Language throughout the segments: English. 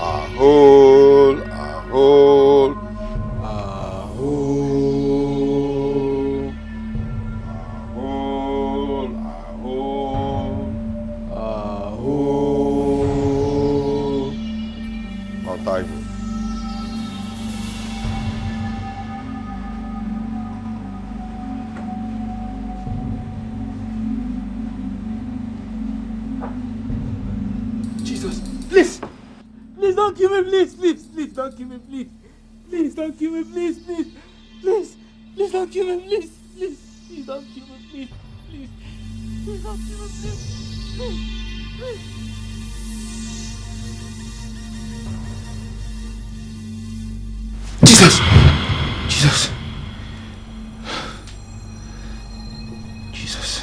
Ahol, ahol, Ahol, ahol, ahol. ahol. Ọ̀tá-ìwò. Jesus, please! Please don't kill me, please, please, please don't kill me, please. Please don't kill me, please, please. Please, please don't kill me, please, please. Please don't kill me, please, please. Please don't kill me, please. Please, please. Jesus! Jesus! Jesus! Jesus!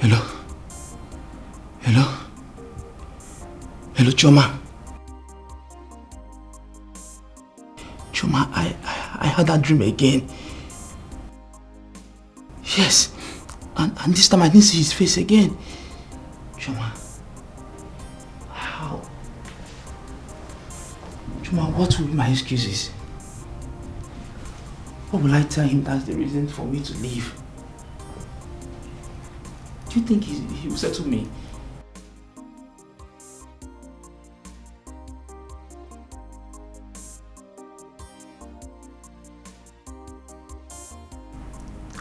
Hello? Hello? Hello, Choma? Choma, I had that dream again. Yes. And this time I didn't see his face again. Choma. How? Choma, what will be my excuses? What will I tell him that's the reason for me to leave? Do you think he will settle me?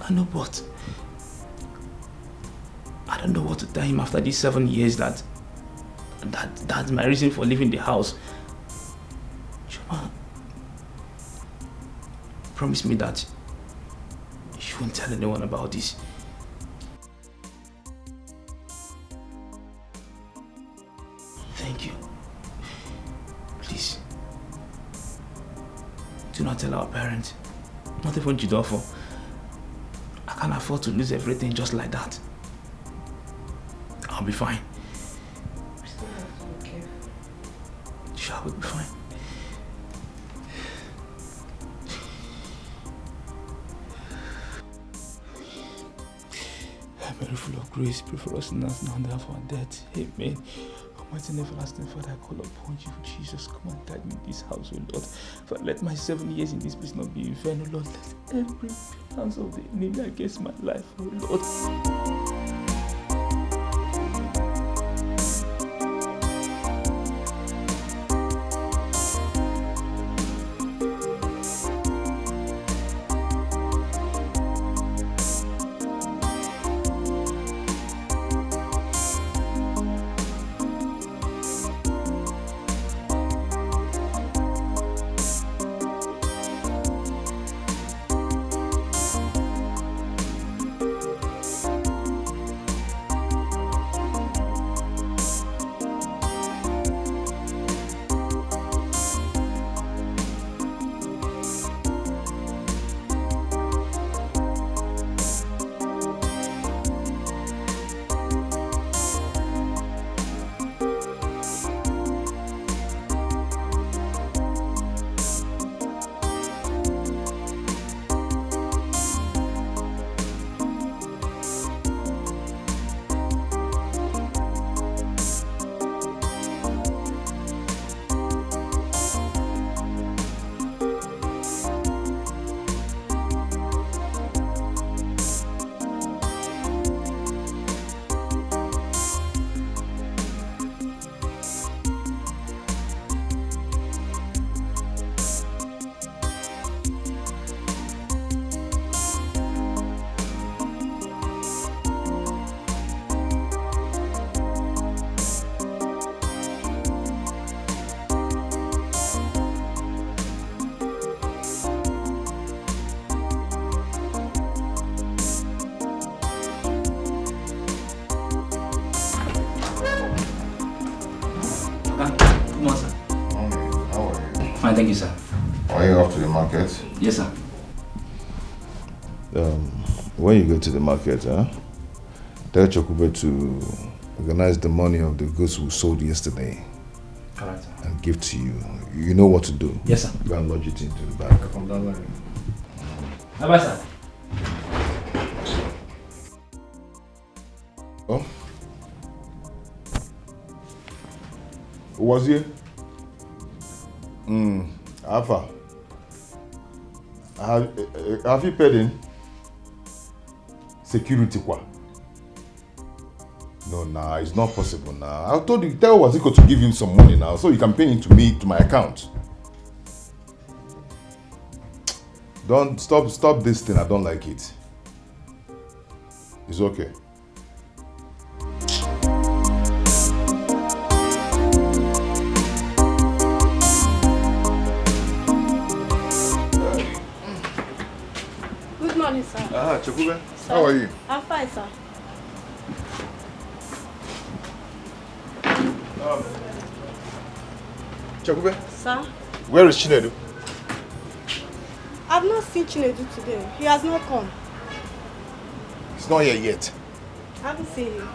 I know, but I don't know what to tell him after these 7 years that's my reason for leaving the house. Choma, promise me that you won't tell anyone about this. Thank you. Please. Do not tell our parents. Not even Jidofo. I can't afford to lose everything just like that. I'll be fine. We still have to be careful. Sure, we'll be fine. Mary, full of grace, pray for us now and now for our death. Amen. Almighty and everlasting Father, I call upon you, Jesus. Come and guide me in this house, O Lord. Father, let my 7 years in this place not be in vain, O Lord. Let every plans of the enemy against my life, O Lord. Are you off to the market? Yes, sir. When you go to the market, tell Chokube to organize the money of the goods we sold yesterday. Alright, sir. And give to you. You know what to do. Yes, sir. Go and lodge it into the bag. From that line. Bye-bye, sir. Oh? Who was here? Alpha. Have you paid in? Security quoi? No, nah, it's not possible now. I told you, tell Waziko to give him some money now so you can pay it to me, to my account. Don't, stop this thing, I don't like it. It's okay. Good morning, sir. Chokube, Sir, how are you? I'm fine, sir. Chokube, Sir, where is Chinedu? I've not seen Chinedu today. He has not come. He's not here yet. I haven't seen him.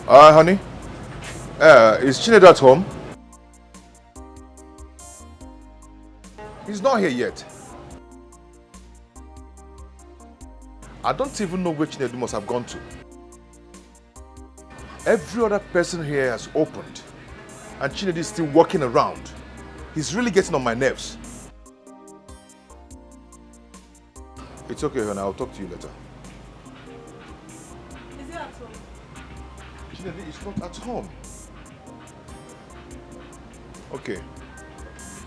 Honey, is Chinedu at home? He's not here yet. I don't even know where Chinedu must have gone to. Every other person here has opened, and Chinedu is still walking around. He's really getting on my nerves. It's okay, honey. I'll talk to you later. Is he at home? Chinedu is not at home. Okay.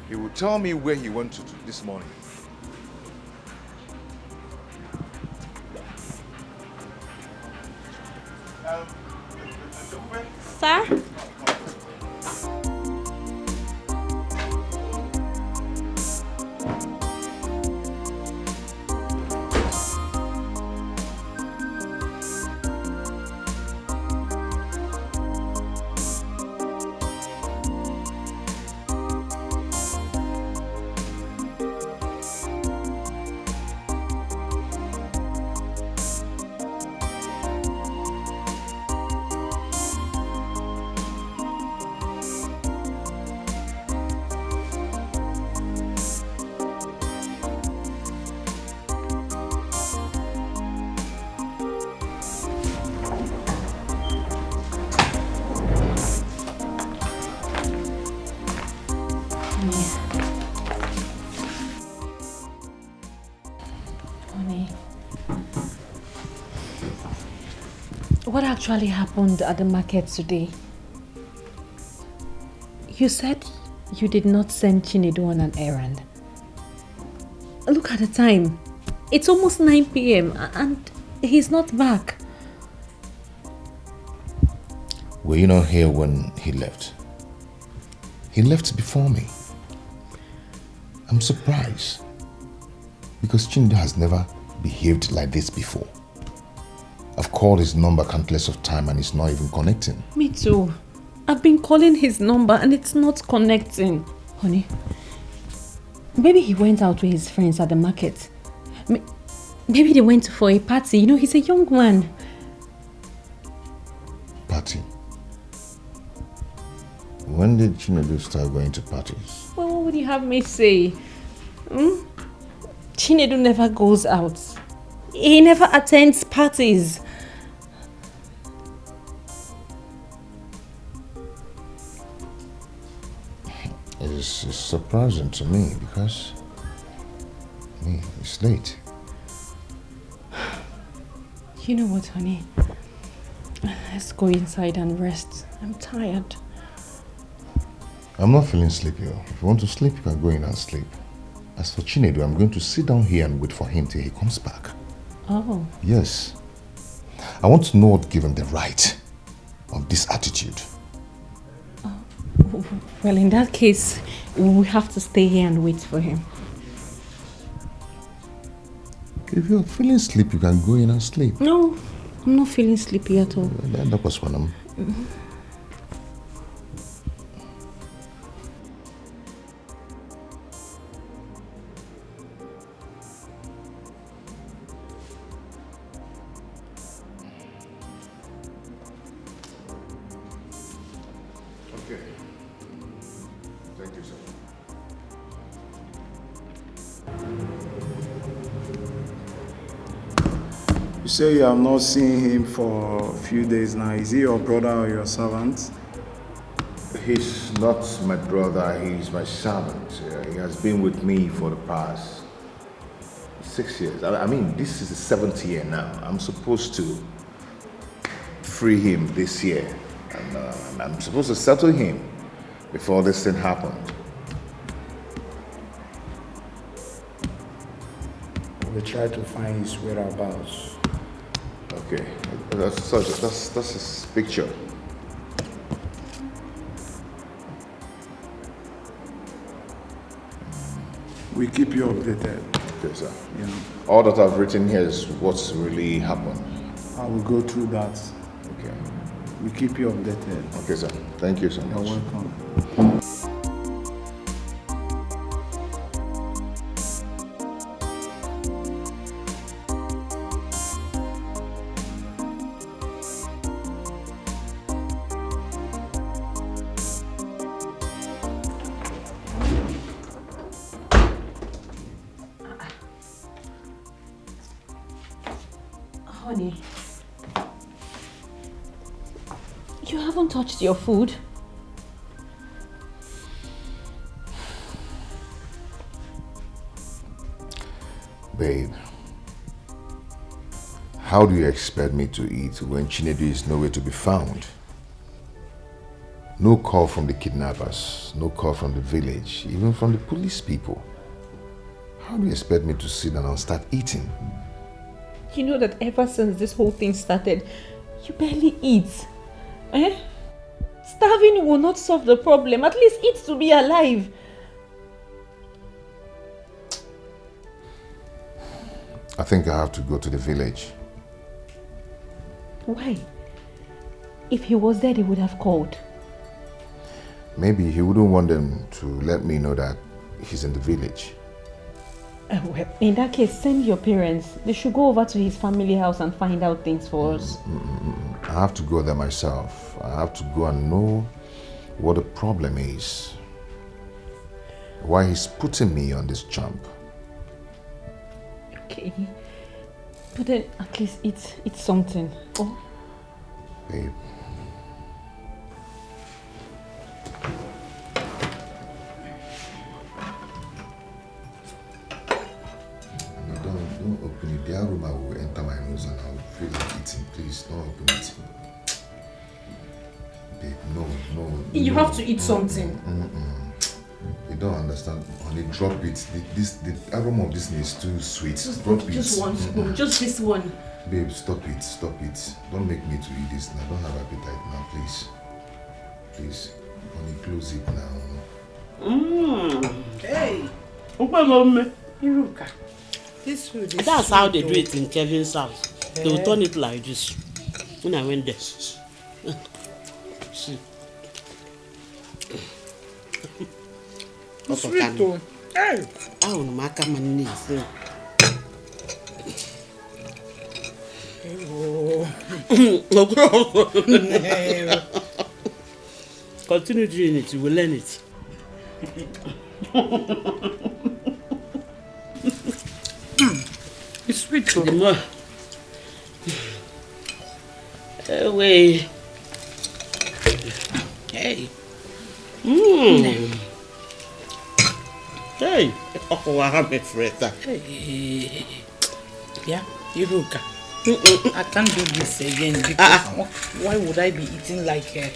He will tell me where he went to this morning. Sir? What actually happened at the market today? You said you did not send Chinedu on an errand. Look at the time. It's almost 9 p.m. and he's not back. Were you not here when he left? He left before me. I'm surprised because Chinedu has never behaved like this before. I've called his number countless of times and it's not even connecting. Me too. I've been calling his number and it's not connecting. Honey, maybe he went out with his friends at the market. Maybe they went for a party. You know, he's a young man. Party? When did Chinedu start going to parties? Well, what would you have me say? Chinedu never goes out. He never attends parties. It's surprising to me because it's late. You know what, honey? Let's go inside and rest. I'm tired. I'm not feeling sleepy. If you want to sleep, you can go in and sleep. As for Chinedu, I'm going to sit down here and wait for him till he comes back. Oh. Yes. I want to know what gave him the right of this attitude. Well, in that case, we have to stay here and wait for him. If you're feeling sleepy, you can go in and sleep. No, I'm not feeling sleepy at all. That was one of them. Okay. Thank you, sir. You say you have not seen him for a few days now. Is he your brother or your servant? He's not my brother, he's my servant. He has been with me for the past 6 years. I mean, this is the 7th year now. I'm supposed to free him this year. And I'm supposed to settle him before this thing happened. We'll try to find his whereabouts. Okay, that's his picture. We keep you updated. Okay, sir. Yeah. All that I've written here is what's really happened. I will go through that. Okay. We keep you updated. Okay, sir. Thank you so You're much. welcome. Honey, you haven't touched your food. Babe, how do you expect me to eat when Chinedu is nowhere to be found? No call from the kidnappers, no call from the village, even from the police people. How do you expect me to sit down and start eating? You know that ever since this whole thing started, you barely eat. Eh? Starving will not solve the problem. At least eat to be alive. I think I have to go to the village. Why? If he was there, they would have called. Maybe he wouldn't want them to let me know that he's in the village. Well, in that case, send your parents. They should go over to his family house and find out things for us. I have to go there myself. I have to go and know what the problem is. Why he's putting me on this jump. Okay. But then at least eat something. Oh. Babe. Don't open it. The aroma will enter my nose and I'll feel like eating. Please, don't open it. Babe, no. You have to eat something. You don't understand. Honey, drop it. The aroma of this thing is too sweet. Drop it. Just one spoon. Just this one. Babe, stop it. Don't make me to eat this now. Don't have appetite now, please. Please. Honey, close it now. Hey, this food is That's how sweet they do it in Kevin's house. They will turn it like this. When I went there. See. It's sweet though. Hey. I want to make my knees. Continue doing it, you will learn it. It's sweet though. The more. Wait. Hey. Hey. Oh, I have a friend. Hey. Yeah, Iruka. I can't do this again because why would I be eating like a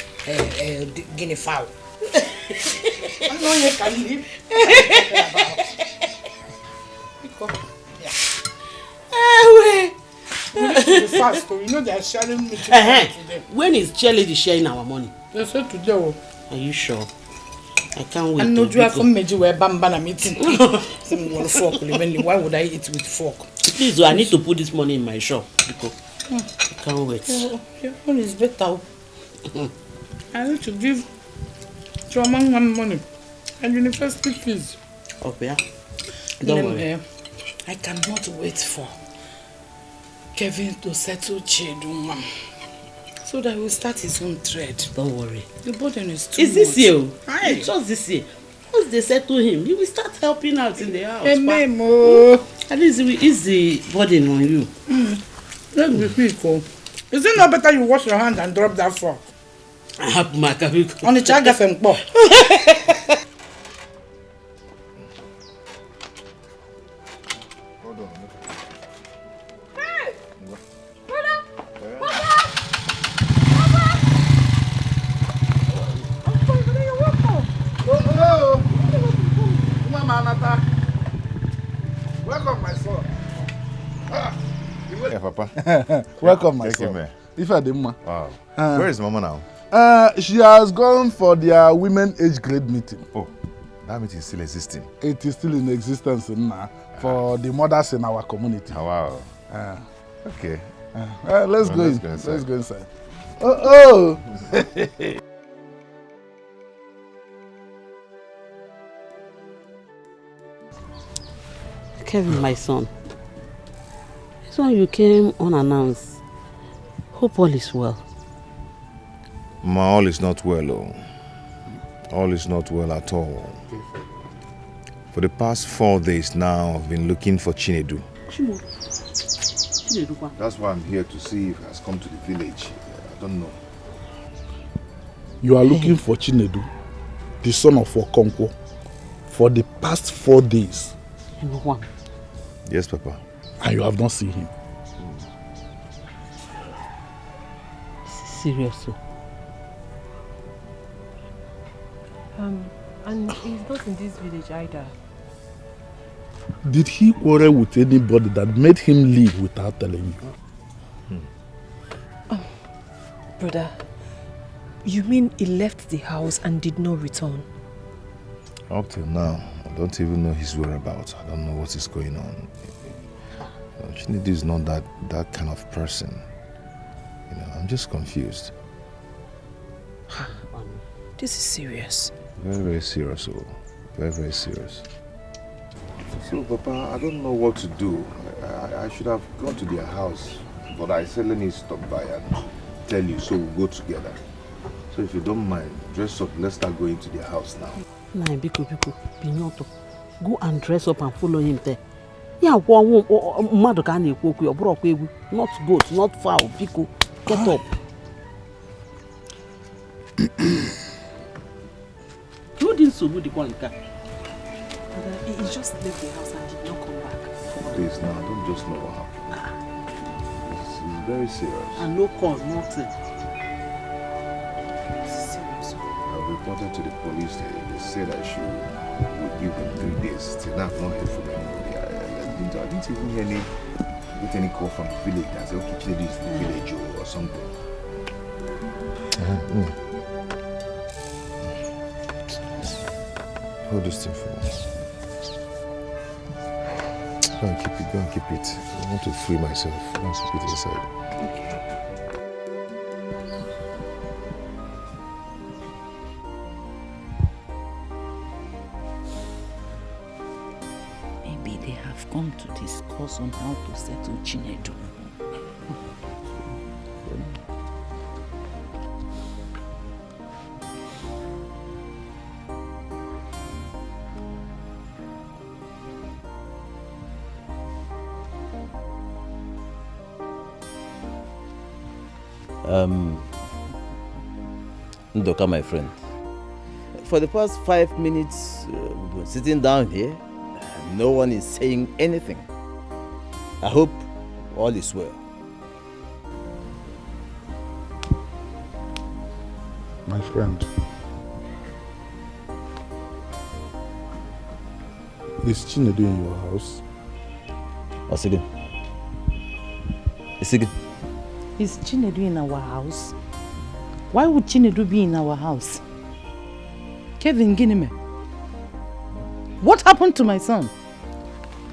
guinea fowl? I know you can live. Fast, you know they are sharing me today. When is Cheerleader sharing our money? They said today. Are you sure? I can't wait. And no, you are from Meji where Bambana meeting. Some one fork. Why would I eat with fork? Please, I need to put this money in my shop. Because I can't wait. Your phone is better. I need to give Chomang money and university fees. Okay, yeah. Don't worry. I cannot wait for Kevin to settle Chiduma so that he will start his own trade. Don't worry. The burden is too much. Is this year? It's just this year. Once they settle him, you will start helping out in the house. At least it will ease the burden on you. Let's be quick. Is it not better you wash your hand and drop that fork? I have my cabin. On the chaga fempo. Welcome, my son. Yeah, Papa. Welcome, my Thank son. you, man. If I didn't, Wow. Where is Mama now? She has gone for their women age grade meeting. Oh, that meeting is still existing. It is still in existence now for the mothers in our community. Oh, wow. Okay. Let's go in. Go inside. Let's go inside. Oh. Kevin, my son. This one you came unannounced. Hope all is well. Ma, all is not well, oh. All is not well at all. For the past 4 days now, I've been looking for Chinedu. That's why I'm here to see if he has come to the village. I don't know. You are looking for Chinedu, the son of Okonkwo, for the past 4 days. Yes, Papa. And you have not seen him. Seriously? And he's not in this village either. Did he quarrel with anybody that made him leave without telling you? Brother, you mean he left the house and did not return? Up till now, I don't even know his whereabouts. I don't know what is going on. Chinedu is not that kind of person. You know, I'm just confused. This is serious. Very, very serious. Oh. Very, very serious. So, Papa, I don't know what to do. I should have gone to their house. But I said, let me stop by and tell you, so we'll go together. So if you don't mind, dress up. Let's start going to their house now. Nah, Biko, Pinyoto. Go and dress up and follow him there. Yeah, not goat, not fowl. Biko, get up. You didn't so good the quality. He just left the house and did not come back. Please, now, don't just know what happened. It's very serious. And no cause, nothing. I've reported to the police. They said I would give them 3 days. Till now, I've not heard from anybody. I didn't even get any call from the village that said, okay, Chinedu is in the village or something. Hold this thing for me. Go and keep it. I want to free myself. I want to keep it inside. Maybe they have come to discuss on how to settle Chinedu. Ndoka, my friend. For the past 5 minutes, we've been sitting down here. No one is saying anything. I hope all is well. My friend, is Chinedu in your house? Osigin. Osigin. Is Chinedu in our house? Why would Chinedu be in our house? Kevin Ginime, what happened to my son?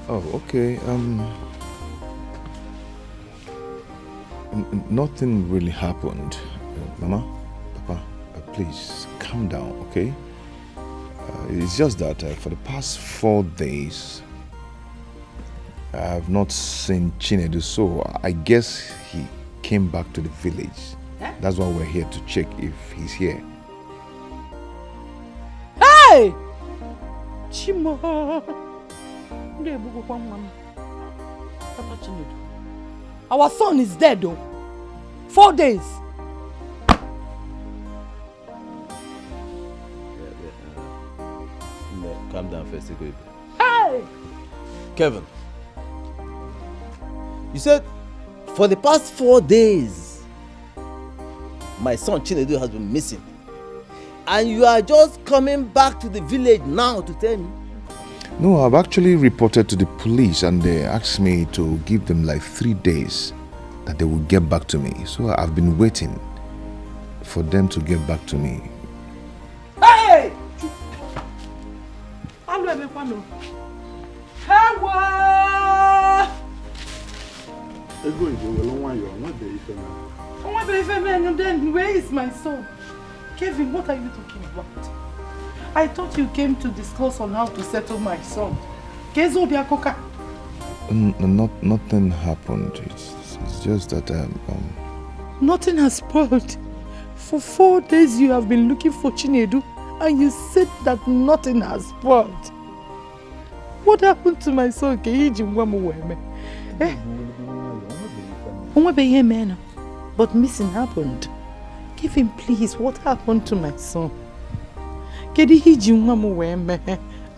Oh, okay. Nothing really happened. Mama, Papa, please calm down, okay? It's just that for the past 4 days, I have not seen Chinedu, so I guess he came back to the village. Huh? That's why we're here to check if he's here. Hey! Chimo! Papa Chinedu, our son is dead though. 4 days. Calm down first. Hey! Kevin, you said for the past 4 days, my son Chinedu has been missing. And you are just coming back to the village now to tell me? No, I've actually reported to the police and they asked me to give them like 3 days that they will get back to me. So I've been waiting for them to get back to me. Hey! Then where is my son? Kevin, what are you talking about? I thought you came to discuss on how to settle my son. Nothing happened. It's just that Nothing has spoiled. For 4 days you have been looking for Chinedu and you said that nothing has spoiled. What happened to my son? But missing happened. Kevin, please, what happened to my son?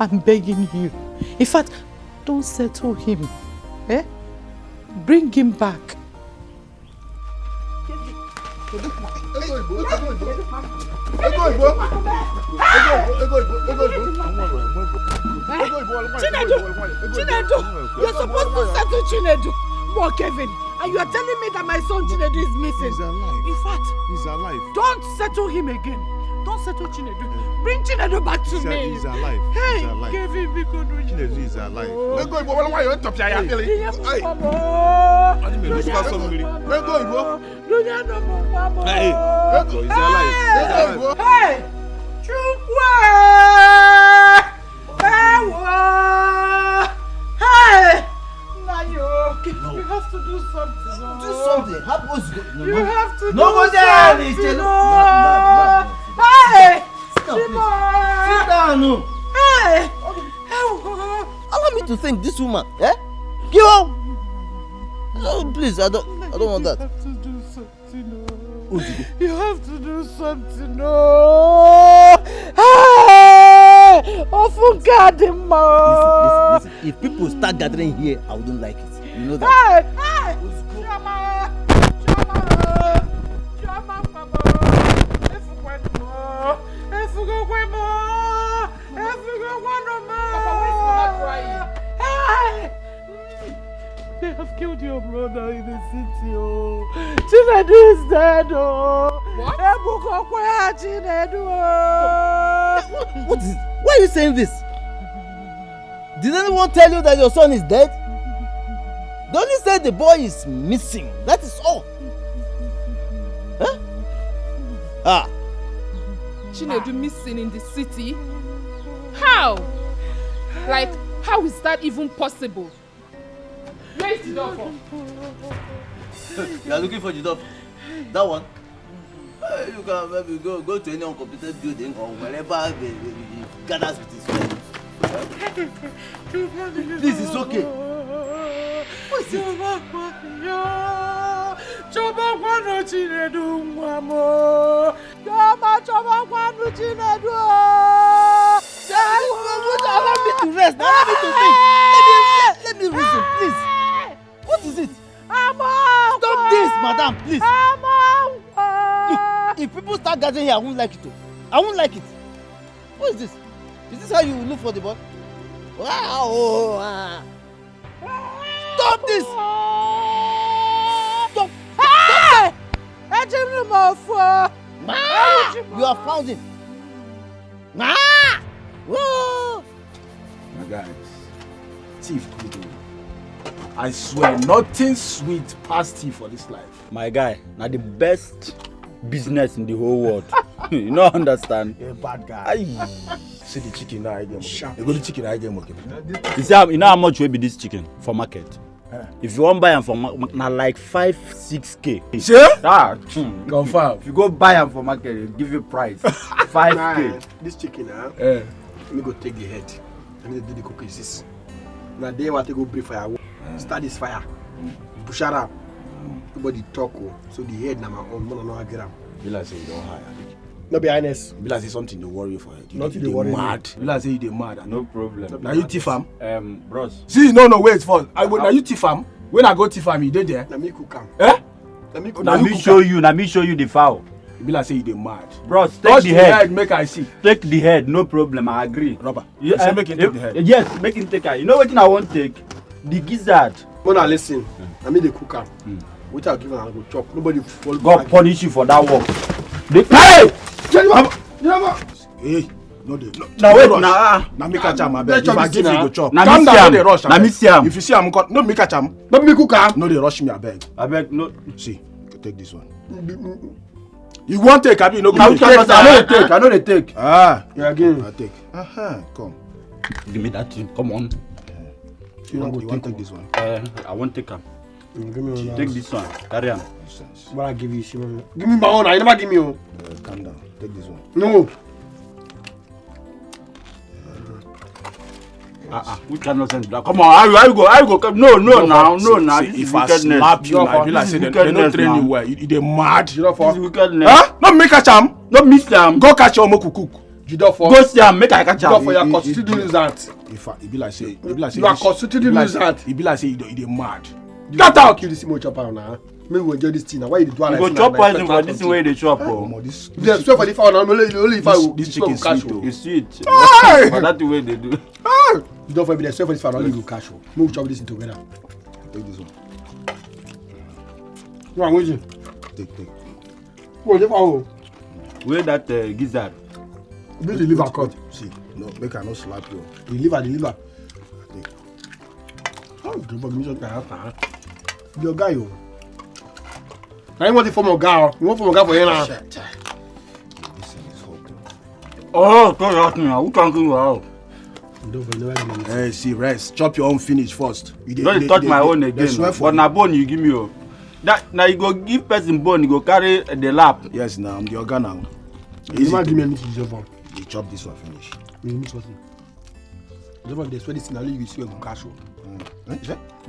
I'm begging you. In fact, don't settle him. Bring him back. Chinedu, you're supposed to settle Chinedu. More Kevin, and you are telling me that my son Chinedu is missing. He's alive. In fact, he's alive. Don't settle him again. Don't settle Chinedu. Bring Chinedu back to me. He's alive. Hey, he's alive. Kevin, because Chinedu is alive. Hey, you have to do something. Do something. You have to do something. Hey! Sit down. Hey! Allow me to thank this woman. Give up. No, please, I don't want that. You have to do something. You have to do something. Hey! Oh, God, listen. If people start gathering here, I wouldn't like it. You know that. Hey! They have killed your brother in the city. Chinedu is dead. What? What is it? Why are you saying this? Did anyone tell you that your son is dead? They only said the boy is missing. That is all. Huh? Chinedu missing in the city? How? Like, how is that even possible? Where is the dog for? You are looking for the dog? That one? You can maybe go to any uncompleted building or wherever he gathers with his friends. This is okay. What is it? Allow me to rest. Allow me to think. Let me reason, please. What is it? Stop this, madam, please. Look, if people start gathering here, I won't like it. I won't like it. What is this? Is this how you look for the boy? Wow! Stop this! Stop! Hey! You have found him. Whoa! My guys, thief good. I swear, nothing sweet past tea for this life. My guy, now the best business in the whole world. You don't understand? You're a bad guy. Aye. See the chicken now again. You go to chicken again, okay? You know how much will be this chicken for market? If you want buy them for market, now like 5-6K. Sure? Ah, confirm. If you go buy them for market, they'll give you price 5K. This chicken, let me go take the head. Let me do the cookies. Now they want to go break fire. Start this fire. Push it up. Everybody talk. So the head now my own. Man, no get am. You like say you don't hire. No be honest. You like say something to worry for you. Nothing to worry. Mad. You like say you dey mad. No problem. Now you thief am. Bros. See, no, wait first. Now you thief am. When I go thief am, you dey there. Let me cook am. Eh? Let me show you the fowl. You be like say you dey mad. Bros, take touch the head. Make I see. Take the head, no problem. I agree. Robert. You say make him take the head. Yes, make him take it. You know what I want take? The gizzard. When I listen, I mean the cook am. Which I give am, I go chop. Nobody fall. God punish you for that work. Hey! Hey, no dey. Now wait, now me catch am abeg. If I give you go chop. Now Calm me down, no dey rush. Now me see am. If you see am, no me catch am. No me cook am. No dey rush me abeg. Abeg no. See, take this one. You want take abi? No go take. I know they take. Ah, yeah again. I take. Come. Give me that thing. Come on. You want take this one? I won't take am. Give me one. Take this one. Carry am. What I give you? Give me my own. I never give me one. Calm down. Take this one. No. Which kind of sense? Come on, I go. No. If I slap you, I be like say they don't train you well. You dey mad. This is wickedness. Huh? No me catch am. No miss am. Go catch your moku cook. Go see am. Make I catch am. For your constituted nuisance. If it be like say, you are constituted nuisance. It be like say you dey mad. Get out. Kill this mocha pound now. Make we enjoy this thing now. Why you do like this? You go chop poison for this way they chop. This swear for the fowl now. Only if I will. This chicken sweet. It's sweet. But that's the way they do. You don't for me. Swear for this fowl. Only you cash. Make we chop this thing together. Take this one. Go on, wait. Take. Go the fowl. Where that gizzard? This the liver cut. See, no, make I no slap you. The liver. Oh, don't for me just that. Your guy, yo. I want the form of guy. You want form of guy for here now? Oh, don't ask me now. Who can you out? Hey, see, rest. Chop your own finish first. You don't touch my own again. But na bone you give me, oh. That now you go give person bone, you go carry the lap. Yes, now I'm the organ now. You never give me anything to jump on. You chop this one finish. You mix what? They swear this thing. Only you swear go cash.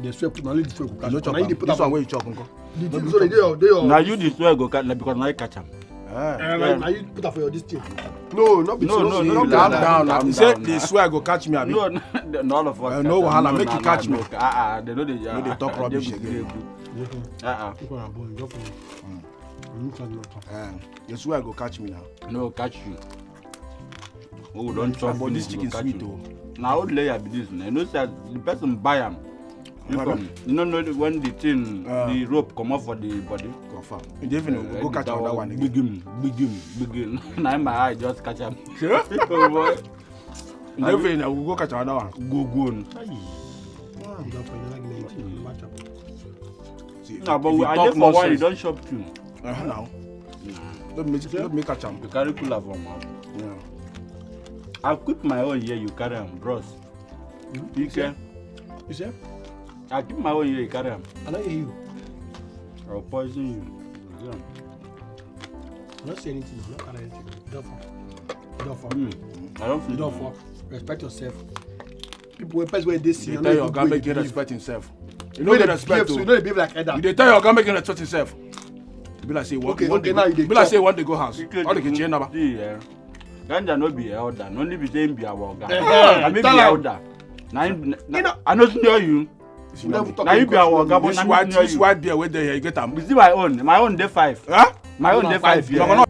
They swear put only this way go cash. No chop. This one where you chop, uncle. Now you the swear go catch because now you catch him. Now you put that for your this thing. No. Calm down. You say they swear go catch me. No, all of us. No wahala, make you catch me. They know they talk rubbish again. You swear go catch me now. No, catch you. Oh, don't chop. But this chicken sweet though. Now old layer be this. You know say the person buy am. You know when the thing the rope come off for the body. Confirm. You even go catch another one again. Begin. Now my eye just catch am. Sure? Oh boy. You even go catch another one. Go. No, but I dey for one. You don't shop too. Now. Let me catch am. You carry cooler for mouth. Yeah. I keep my own here. You carry am, bros. You say? I keep my own here. You carry am. I don't hear you. I'll poison you. I don't say anything. I don't carry anything. I don't feel. You respect yourself. People when person where they see you tell your guy make him respect himself. You know the respect. You know they behave like Edda. You tell your guy make him respect himself. Be like say one day go house. All the kitchen number. Ganja no be elder. No need be saying be our guy. I may be elder. I don't know you. Now you be our guy, but now this white beer where they you get them. You see my own. My own day 5. Huh? My own day 5. Yeah.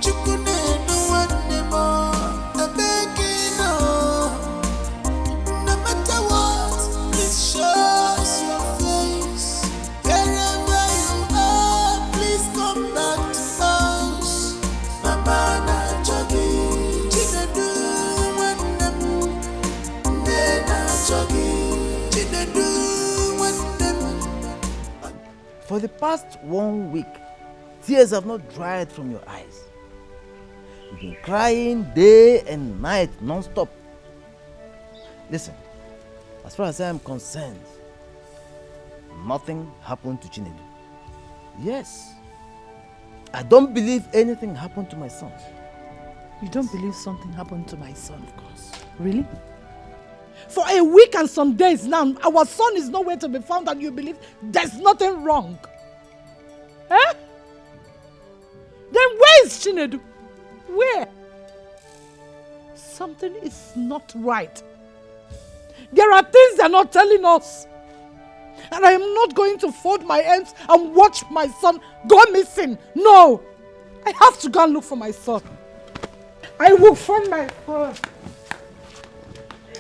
Chip For the past 1 week, tears have not dried from your eyes. You've been crying day and night non-stop. Listen, as far as I am concerned, nothing happened to Chinedu. Yes, I don't believe anything happened to my son. You don't believe something happened to my son? Of course. Really? For a week and some days now, our son is nowhere to be found and you believe there's nothing wrong. Eh? Then where is Chinedu? Where? Something is not right. There are things they're not telling us. And I am not going to fold my hands and watch my son go missing. No! I have to go and look for my son. I will find my son.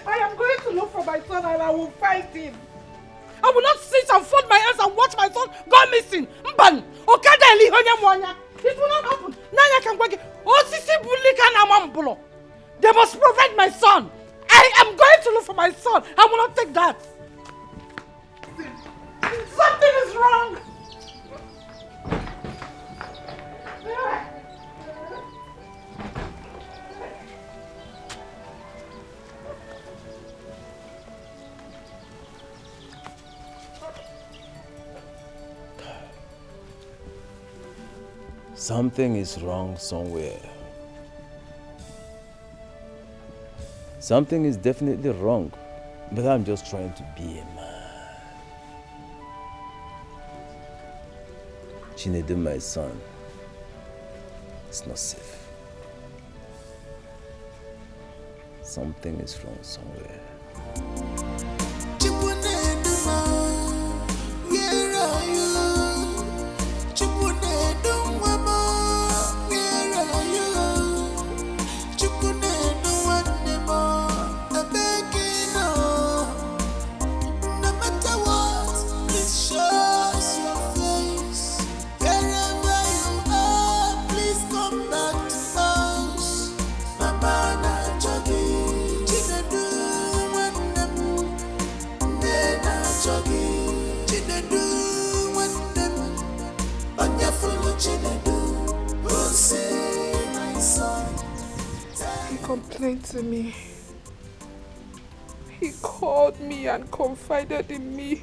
I am going to look for my son and I will find him. I will not sit and fold my hands and watch my son go missing. Mban, okada eli honya mwanya. It will not happen. Nanya can work. Osisi bulika na mambulo. They must provide my son. I am going to look for my son. I will not take that. Something is wrong. Something is wrong somewhere. Something is definitely wrong, but I'm just trying to be a man. Chinedu, my son, it's not safe. Something is wrong somewhere. Complained to me. He called me and confided in me.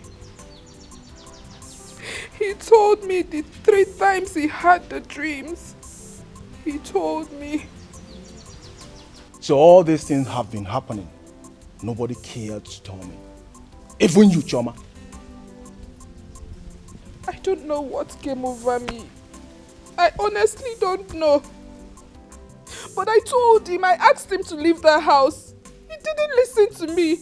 He told me the 3 times he had the dreams. He told me. So all these things have been happening. Nobody cared to tell me. Even you, Choma. I don't know what came over me. I honestly don't know. But I told him, I asked him to leave the house. He didn't listen to me.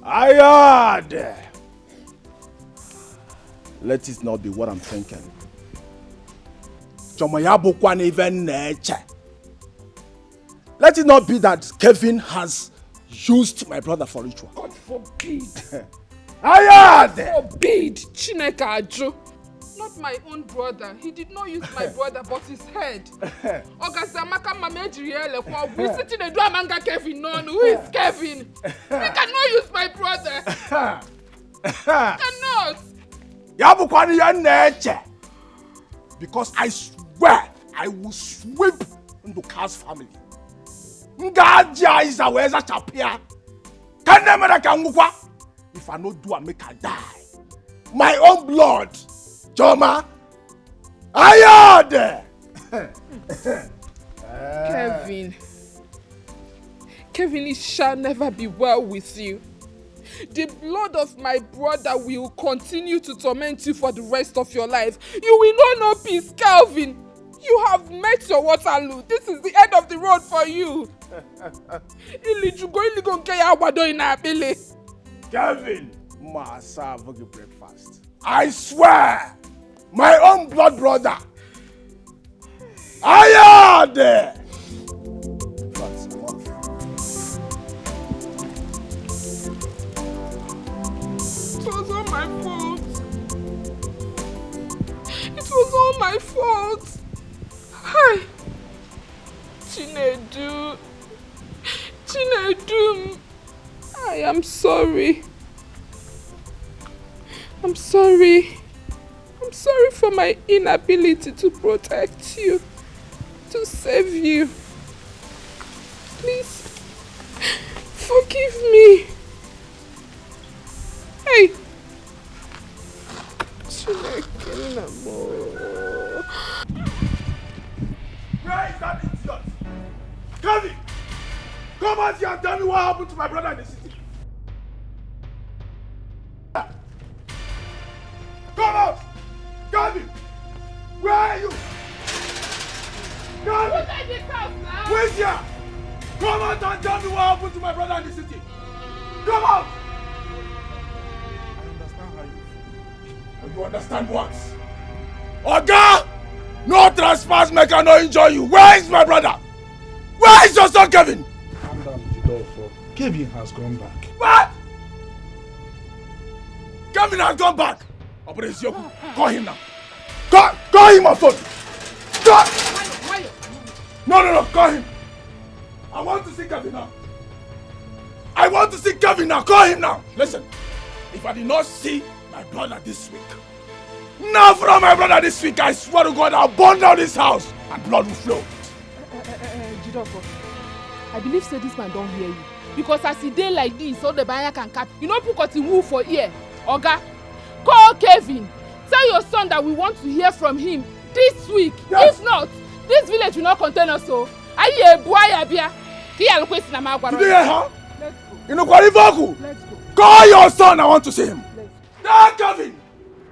Ayad! Let it not be what I'm thinking. Let it not be that Kevin has used my brother for ritual. God forbid. Ayad! God forbid. Chineke Ajo. Not my own brother. He did not use my brother, but his head. Ogasamaka Mamejiriele, we sitting in Dramanga Kevin. No, who is Kevin? He cannot use my brother. Cannot. Yabukwani ya nature. Because I swear I will sweep into Carl's family. Ngaja is a weza chapia. Kanemera kangukwa. If I no do, I make her die. My own blood. Choma, Ayad! Kevin, it shall never be well with you. The blood of my brother will continue to torment you for the rest of your life. You will know no peace, Calvin. You have met your Waterloo. This is the end of the road for you. Kevin, ma serve you breakfast. I swear, my own blood brother. Ayad! It was all my fault. It was all my fault. Hi. Chinedu. I am sorry. I'm sorry. I'm sorry for my inability to protect you, to save you. Please, forgive me. Hey. Where is that idiot? Kevin! Come out here and tell me what happened to my brother in the city. Come out! Kevin! Where are you? Kevin! Who's at this house now? Where's here? Come out and tell me what happened to my brother in the city. Come out! I understand how you feel. You understand what? Oga! No trespass maker, no injure you. Where is my brother? Where is your son Kevin? Calm down, Jidolfo. Kevin has gone back. What? Kevin has gone back. Operation Yoku, call him now. Call him on phone. Call. No, call him. I want to see Kevin now. I want to see Kevin now. Call him now. Listen, if I did not see my brother this week, now from my brother this week, I swear to God, I'll burn down this house and blood will flow. Jidolfo, I believe so this man don't hear you. Because as he dey like this, all the buyer can cap. You know, put got the woo for ear. Oga, call Kevin. Tell your son that we want to hear from him this week. Yes. If not, this village will not contain us. So, did you hear her? Let's go. Call your son. I want to see him. Now, Kevin,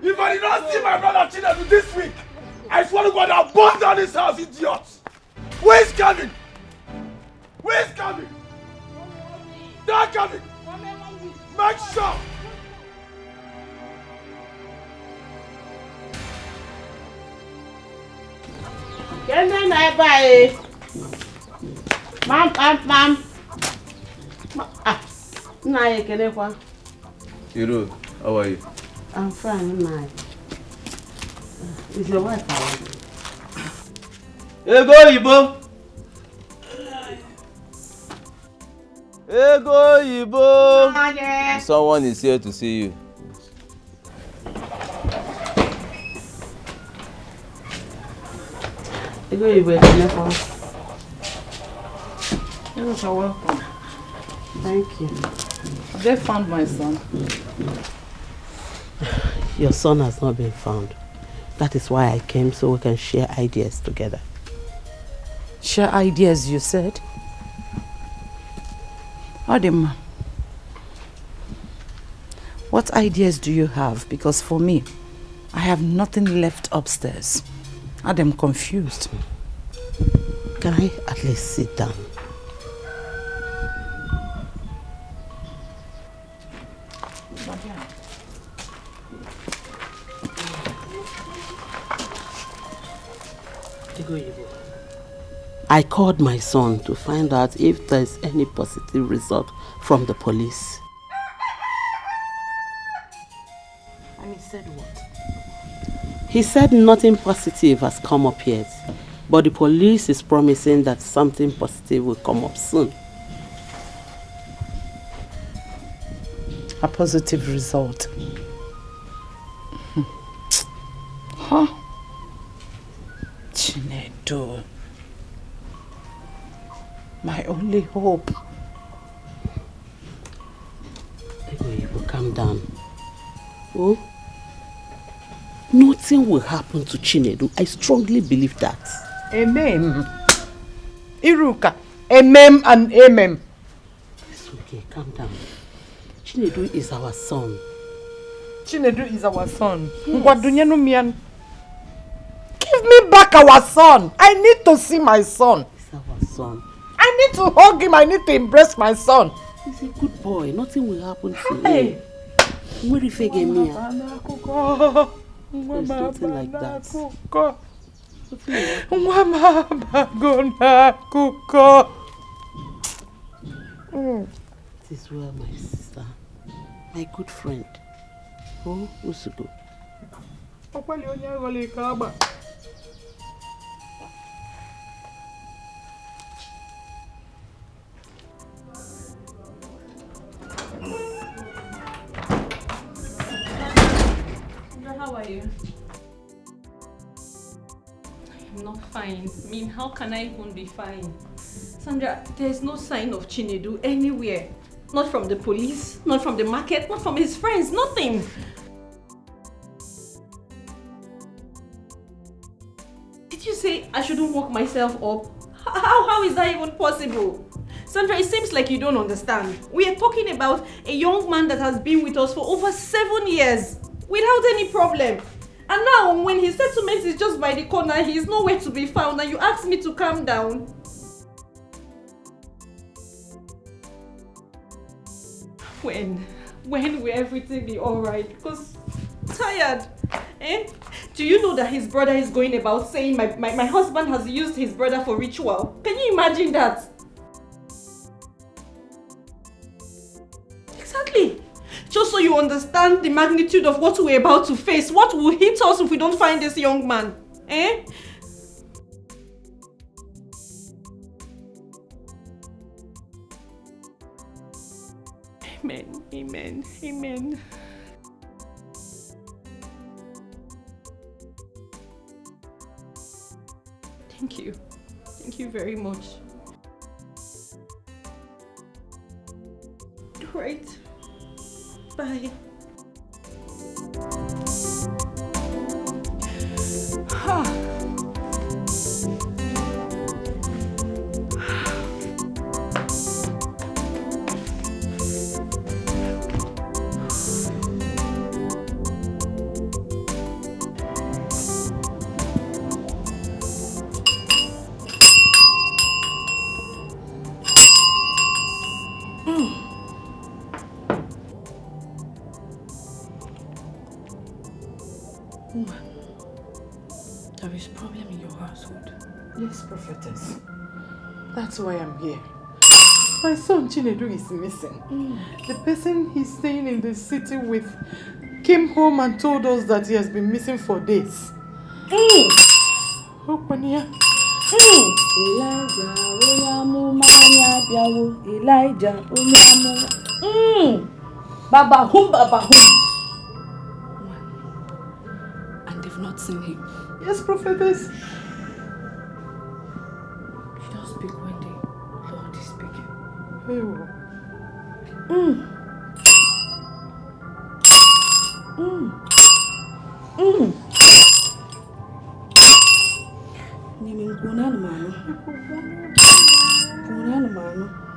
if I did not see my brother Chinedu this week, I swear to God, I'll burn down this house, idiots. Where's Kevin? Where's Kevin? Now, Kevin, make sure. Can I buy? Mom. Naya, can I buy? Hiro, how are you? I'm fine, Naya. Is your wife out? Ego Yibo! Someone is here to see you. Ego Yibo, can I buy? You're welcome. Thank you. Have they found my son? Your son has not been found. That is why I came, so we can share ideas together. Share ideas, you said? Adam, what ideas do you have? Because for me, I have nothing left upstairs. I'm confused. Can I at least sit down? I called my son to find out if there's any positive result from the police. And he said what? He said nothing positive has come up yet, but the police is promising that something positive will come up soon. A positive result. Huh? Chinedu. My only hope. You will calm down. Oh? Nothing will happen to Chinedu. I strongly believe that. Amen. Iruka. Amen and amen. It's okay, calm down. Chinedu is our son. Chinedu is our son. Yes. Give me back our son. I need to see my son. It's our son. I need to hug him. I need to embrace my son. He's a good boy. Nothing will happen to him. There's nothing like that. This is where my sister, my good friend. Oh, Usugo. are you? I'm not fine. I mean, how can I even be fine? Sandra, there's no sign of Chinedu anywhere. Not from the police, not from the market, not from his friends, nothing. Did you say I shouldn't walk myself up? How is that even possible? Sandra, it seems like you don't understand. We are talking about a young man that has been with us for over 7 years without any problem. And now when his settlement is just by the corner, he is nowhere to be found and you ask me to calm down. When will everything be alright? Because I'm tired. Do you know that his brother is going about saying my husband has used his brother for ritual? Can you imagine that? Exactly. Just so you understand the magnitude of what we're about to face. What will hit us if we don't find this young man? Amen, amen, amen. Thank you. Thank you very much. Right. Bye. There is a problem in your household. Yes, prophetess. That's why I'm here. My son Chinedu is missing. The person he's staying in the city with came home and told us that he has been missing for days. Open here. Elijah, Baba hum. And they've not seen him. Yes, prophetess. You don't speak when the Lord is speaking.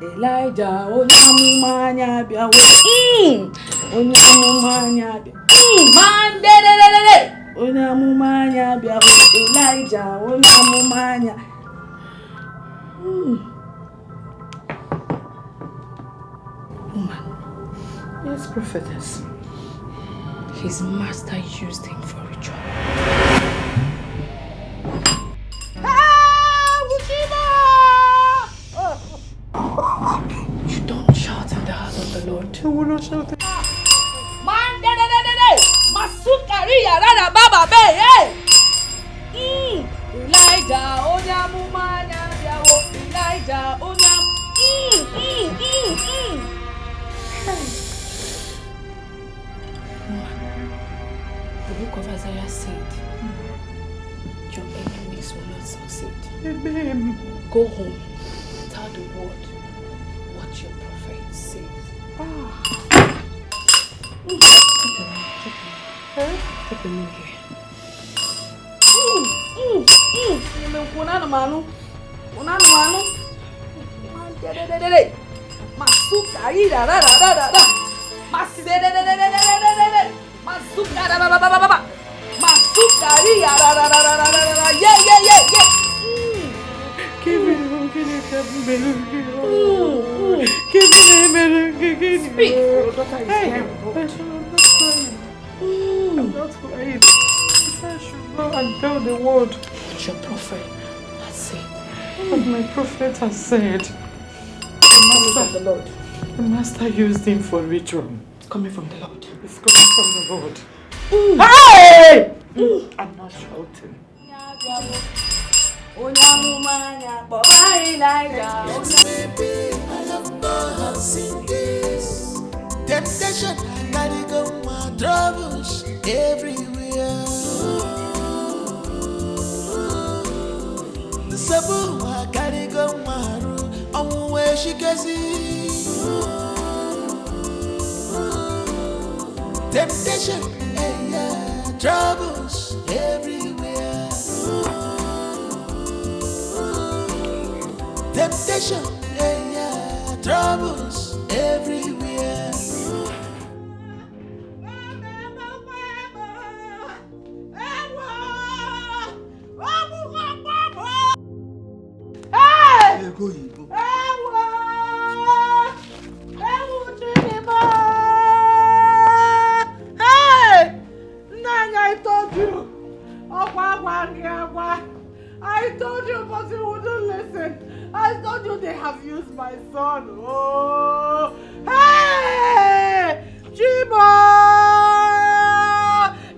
Elijah, onyamumanya biawo. Onyamumanya biawo. Mandele. Onyamumanya biawo. Elijah, onyamumanya. Woman. Yes, prophetess. His master used him for ritual. You don't shout in the house of the Lord. I will not shout. Masukariya rara baba be. Elijah onyamumanya biawo. Elijah onyam. The book of Isaiah said, your enemies will not succeed. Amen. Go home. Tell the world what your prophet says. Take the moon here. Speak. I'm not crying. I should go and tell the world what your prophet has said. What my prophet has said. The master used him for ritual. It's coming from the Lord. It's coming from the Lord. Hey! I'm not shouting. Temptation, gotta go, my troubles everywhere. Trouble, I carry go maru. On where she can see. Temptation, yeah. Troubles everywhere. Temptation, yeah. Troubles everywhere. I told you, but you wouldn't listen. I told you they have used my son. Oh, hey, Chibo,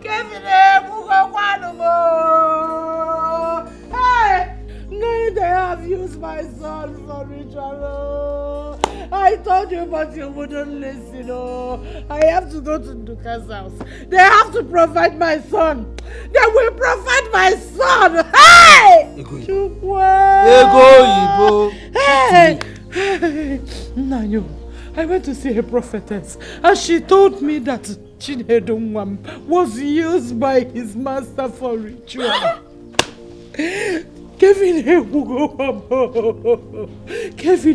Kevin, hey, no, they have used my son for ritual. I told you, but you wouldn't listen. Oh, I have to go to Duka's house. They have to provide my son. They will provide my son. Hey! Hey! Nanyo, I went to see a prophetess, and she told me that Chinedunwam was used by his master for ritual. Kevin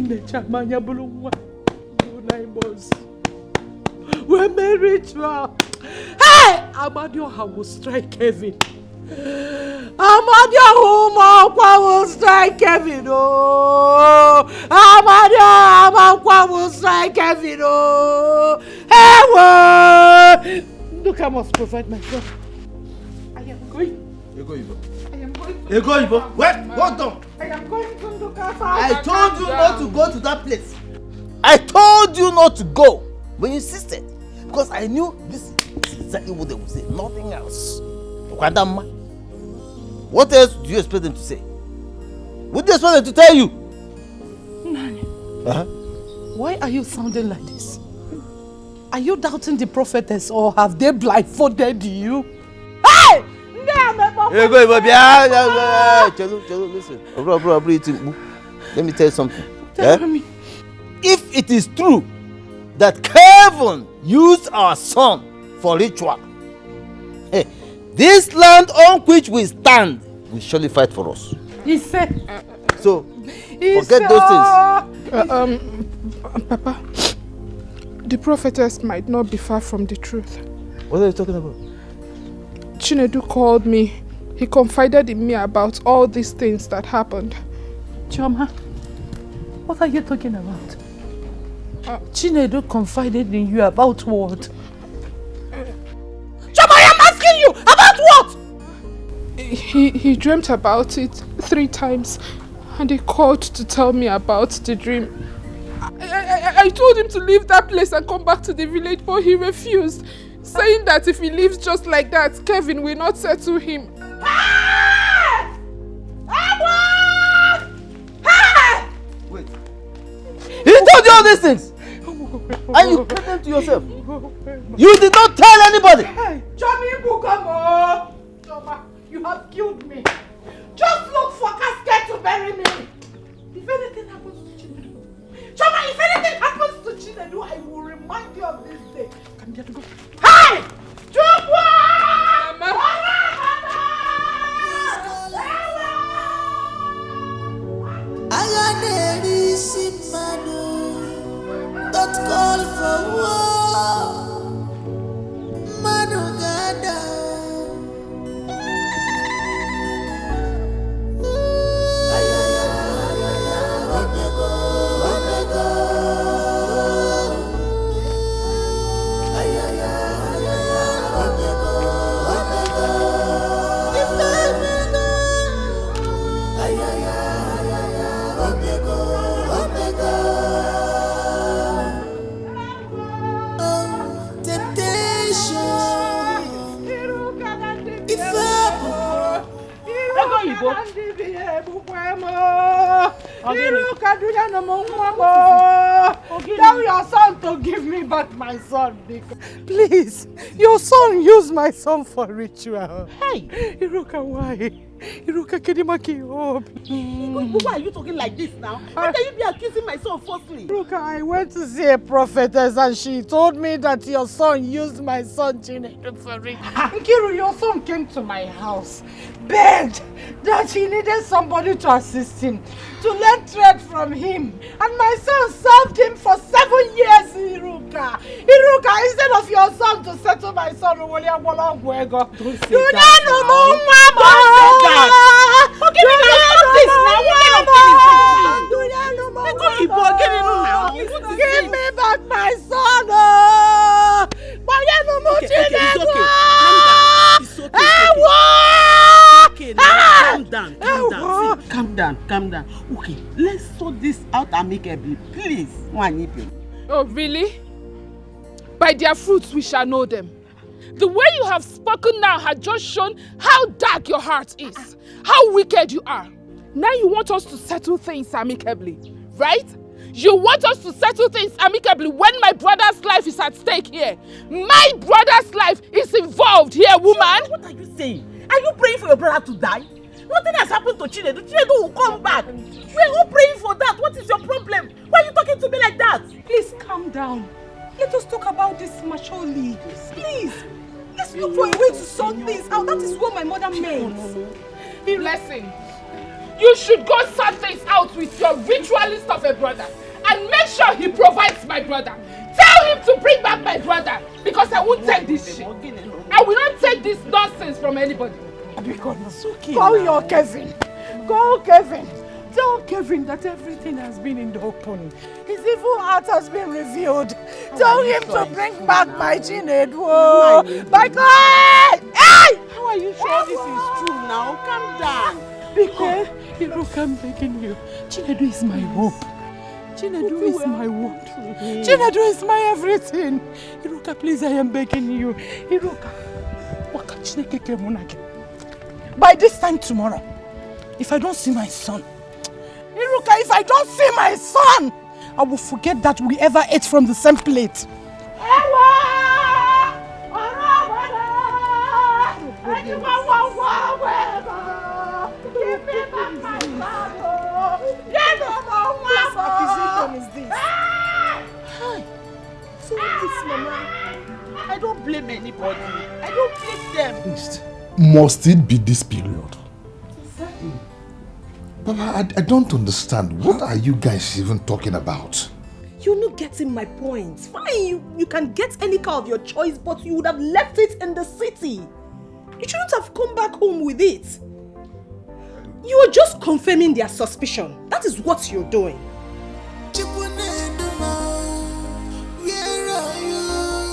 Nechamanya Bulungwa. We're made ritual. Hey! Amadioha will strike Kevin. Amadioha will strike Kevin. Oh, Amadioha will strike Kevin. Oh, hey, look, I must provide myself. I am going. You're going. I am going. You're going. Wait, hold on. I am going to Duka's house. I told you not to go to that place. I told you not to go, but you insisted because I knew this is exactly what they would say, nothing else. What else do you expect them to say? What do you expect them to tell you? Nani, why are you sounding like this? Are you doubting the prophetess or have they blindfolded you? Hey! Listen. Let me tell you something. Tell me. If it is true that Kevin used our son for ritual, hey, this land on which we stand will surely fight for us. He said. So, forget those things. Papa, the prophetess might not be far from the truth. What are you talking about? Chinedu called me. He confided in me about all these things that happened. Choma, what are you talking about? Chinedu confided in you about what? Choma, I am asking you about what? He dreamt about it 3 times and he called to tell me about the dream. I told him to leave that place and come back to the village, but he refused, saying that if he leaves just like that, Kevin will not settle him. Wait. He told you all these things? And you kept them to yourself? You did not tell anybody? Hey, Johnny Bukamo! Choma, you have killed me. Just look for casket to bury me. If anything happens to Chinedu, Choma, if anything happens to Chinedu, I will remind you of this day. Come here to go. Hey! Chukwa! Don't call for war, Manugada. Tell your son to give me back my son. Please, your son used my son for ritual. Hey! Iruka, why? Iruka, Kedimaki, hope. Why are you talking like this now? How can you be accusing my son falsely? Iruka, I went to see a prophetess and she told me that your son used my son Chinedu for ritual. Nkiru, your son came to my house, begged that he needed somebody to assist him, to learn trade from him. And my son served him for 7 years, Iruka. Iruka, instead of your son to settle my son, don't say that. Okay, we can stop this now. Give me back my son. Okay, it's okay. Calm down. Calm down. Okay, let's sort this out amicably, please. Oh, really? By their fruits we shall know them. The way you have spoken now has just shown how dark your heart is, how wicked you are. Now you want us to settle things amicably, right? You want us to settle things amicably when my brother's life is at stake here. My brother's life is involved here, woman. What are you saying? Are you praying for your brother to die? Nothing has happened to Chinedu. Chinedu will come back. We're all praying for that. What is your problem? Why are you talking to me like that? Please calm down. Let us talk about this maturely. Please. Let's look for a way to sort things out. That is what my mother meant. Listen, you should go sort things out with your ritualist of a brother and make sure he provides my brother. Tell him to bring back my brother because I won't take this shit. I will not take this nonsense from anybody. Call your Kevin. Call Kevin. Tell Kevin that everything has been in the open. His evil heart has been revealed. Tell him to bring back my Chinedu. My God! Hey! How are you sure this is true now? Calm down. Because, Iruka, I'm begging you. Chinedu is my hope. Chinedu is my world. Chinedu is my everything. Iruka, please, I am begging you. Iruka, by this time tomorrow, if I don't see my son, Iruka, if I don't see my son, I will forget that we ever ate from the same plate. Give me back my son. What accusation is this? Hi. So this, Mama, I don't blame anybody. I don't blame them. Must it be this period? Exactly. Papa, I don't understand. What are you guys even talking about? You're not getting my point. Fine, you can get any car of your choice, but you would have left it in the city. You shouldn't have come back home with it. You are just confirming their suspicion. That is what you're doing.